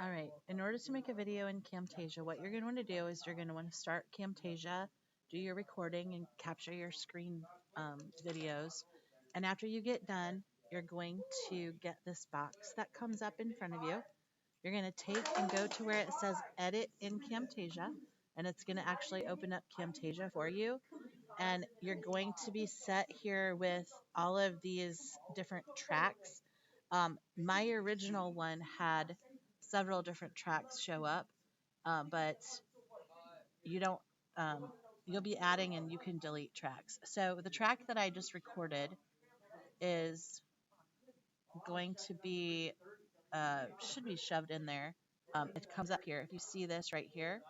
All right, in order to make a video in Camtasia, what you're going to want to do is you're going to want to start Camtasia, do your recording, and capture your screen videos. And after you get done, you're going to get this box that comes up in front of you. You're going to take and go to where it says Edit in Camtasia, and it's going to actually open up Camtasia for you. And you're going to be set here with all of these different tracks. My original one had several different tracks show up, but you don't. Um, you'll be adding and you can delete tracks. So the track that I just recorded is going to be should be shoved in there. It comes up here. If you see this right here,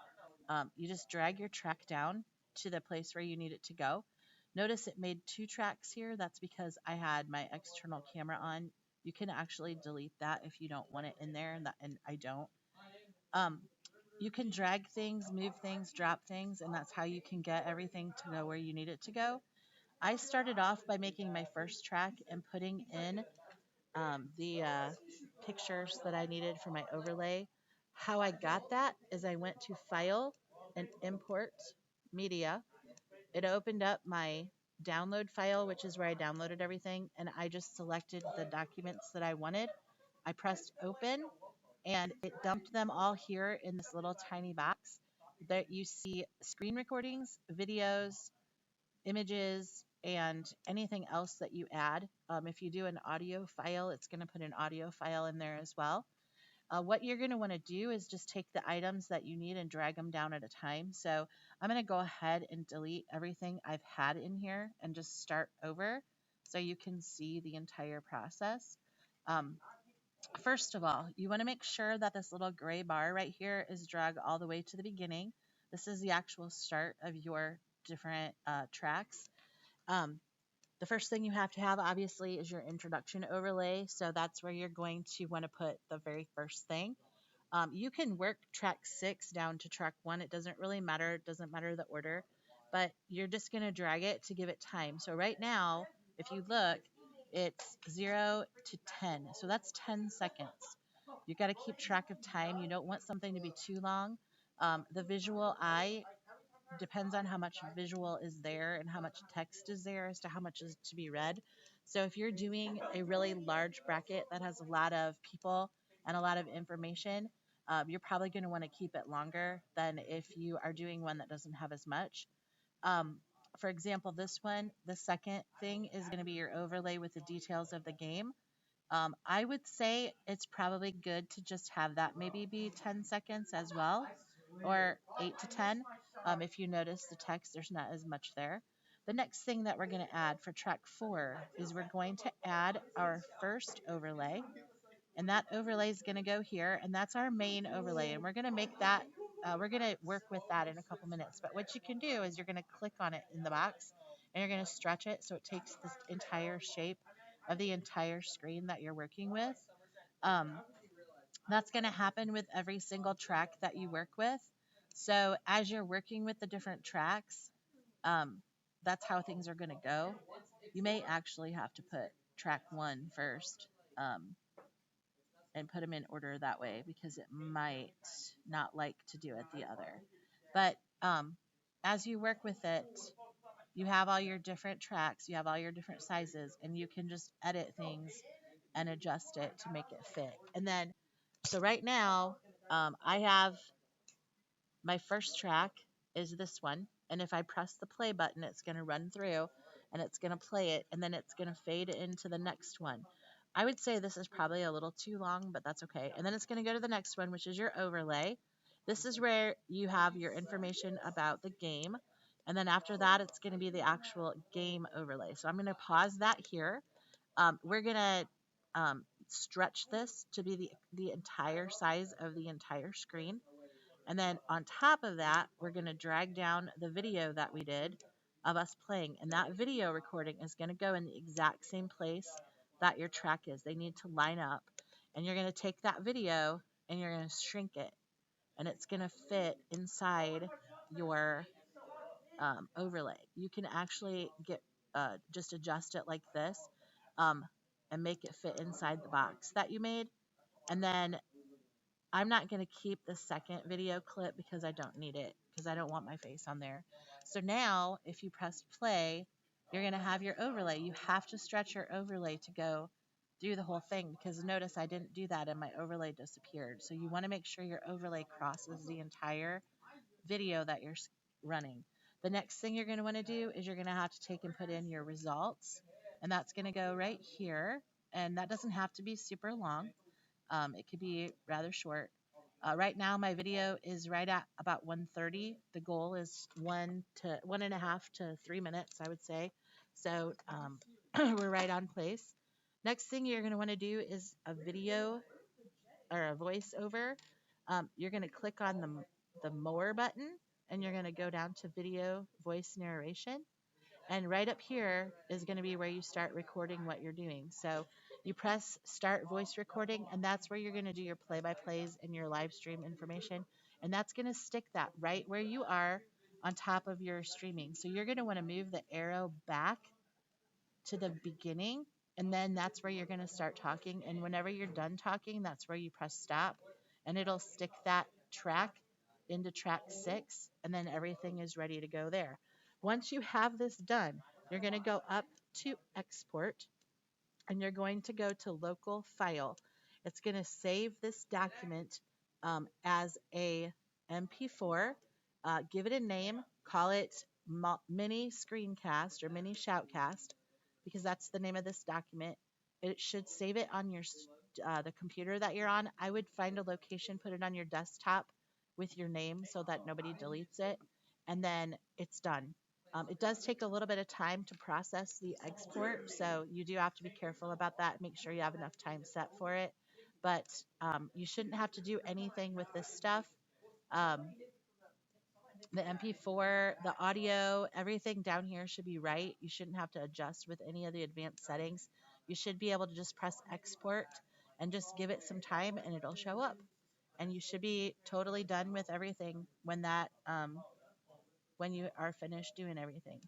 you just drag your track down to the place where you need it to go. Notice it made two tracks here. That's because I had my external camera on. You can actually delete that if you don't want it in there, and I don't. Um, you can drag things, move things, drop things, and that's how you can get everything to go where you need it to go. I started off by making my first track and putting in the pictures that I needed for my overlay. How I got that is I went to File and Import Media. It opened up my download file, which is where I downloaded everything, and I just selected the documents that I wanted. I pressed open, and it dumped them all here in this little tiny box. That you see screen recordings, videos, images, and anything else that you add. If you do an audio file, it's going to put an audio file in there as well. What you're going to want to do is just take the items that you need and drag them down at a time. So I'm going to go ahead and delete everything I've had in here and just start over so you can see the entire process. Um, First of all, you want to make sure that this little gray bar right here is dragged all the way to the beginning. This is the actual start of your different tracks. Um, the first thing you have to have, obviously, is your introduction overlay. So that's where you're going to want to put the very first thing. You can work track 6 down to track 1. It doesn't really matter. It doesn't matter the order, but you're just going to drag it to give it time. So right now, if you look, it's 0 to 10. So that's 10 seconds. You got to keep track of time. You don't want something to be too long. The visual eye depends on how much visual is there and how much text is there as to how much is to be read. So if you're doing a really large bracket that has a lot of people and a lot of information, you're probably going to want to keep it longer than if you are doing one that doesn't have as much. Um, for example, this one, the second thing is going to be your overlay with the details of the game. I would say it's probably good to just have that maybe be 10 seconds as well, or 8 to 10. If you notice the text, there's not as much there. The next thing that we're going to add for track 4 is we're going to add our first overlay, and that overlay is going to go here, and that's our main overlay, and we're going to make that, we're going to work with that in a couple minutes. But what you can do is you're going to click on it in the box, and you're going to stretch it so it takes this entire shape of the entire screen that you're working with. Um, that's going to happen with every single track that you work with. So as you're working with the different tracks, um, that's how things are going to go. You may actually have to put track 1 first, and put them in order that way because it might not like to do it the other. But as you work with it, you have all your different tracks, you have all your different sizes, and you can just edit things and adjust it to make it fit. And then, so right now, I have my first track is this one. And if I press the play button, it's going to run through and it's going to play it, and then it's going to fade into the next one. I would say this is probably a little too long, but that's okay. And then it's going to go to the next one, which is your overlay. This is where you have your information about the game. And then after that, it's going to be the actual game overlay. So I'm going to pause that here. We're going to stretch this to be the entire size of the entire screen. And then on top of that, we're going to drag down the video that we did of us playing. And that video recording is going to go in the exact same place that your track is. They need to line up. And you're going to take that video and you're going to shrink it. And it's going to fit inside your overlay. You can actually just adjust it like this, um, and make it fit inside the box that you made. And then I'm not going to keep the second video clip because I don't need it, because I don't want my face on there. So now if you press play, you're going to have your overlay. You have to stretch your overlay to go through the whole thing, because notice I didn't do that and my overlay disappeared. So you want to make sure your overlay crosses the entire video that you're running. The next thing you're going to want to do is you're going to have to take and put in your results, and that's going to go right here. And that doesn't have to be super long. It could be rather short. Right now, my video is right at about 1:30. The goal is 1.5 to 3 minutes, I would say. So we're right on place. Next thing you're going to want to do is a video or a voiceover. You're going to click on the more button, and you're going to go down to video voice narration. And right up here is going to be where you start recording what you're doing. So you press start voice recording, and that's where you're going to do your play-by-plays and your live stream information. And that's going to stick that right where you are on top of your streaming. So you're going to want to move the arrow back to the beginning, and then that's where you're going to start talking. And whenever you're done talking, that's where you press stop, and it'll stick that track into track 6, and then everything is ready to go there. Once you have this done, you're going to go up to export, and you're going to go to local file. It's going to save this document as a MP4. Give it a name, call it mini screencast or mini shoutcast, because that's the name of this document. It should save it on your the computer that you're on. I would find a location, put it on your desktop with your name so that nobody deletes it, and then it's done. It does take a little bit of time to process the export, so you do have to be careful about that. Make sure you have enough time set for it. But you shouldn't have to do anything with this stuff. Um, the MP4, the audio, everything down here should be right. You shouldn't have to adjust with any of the advanced settings. You should be able to just press export and just give it some time, and it'll show up. And you should be totally done with everything when that when you are finished doing everything.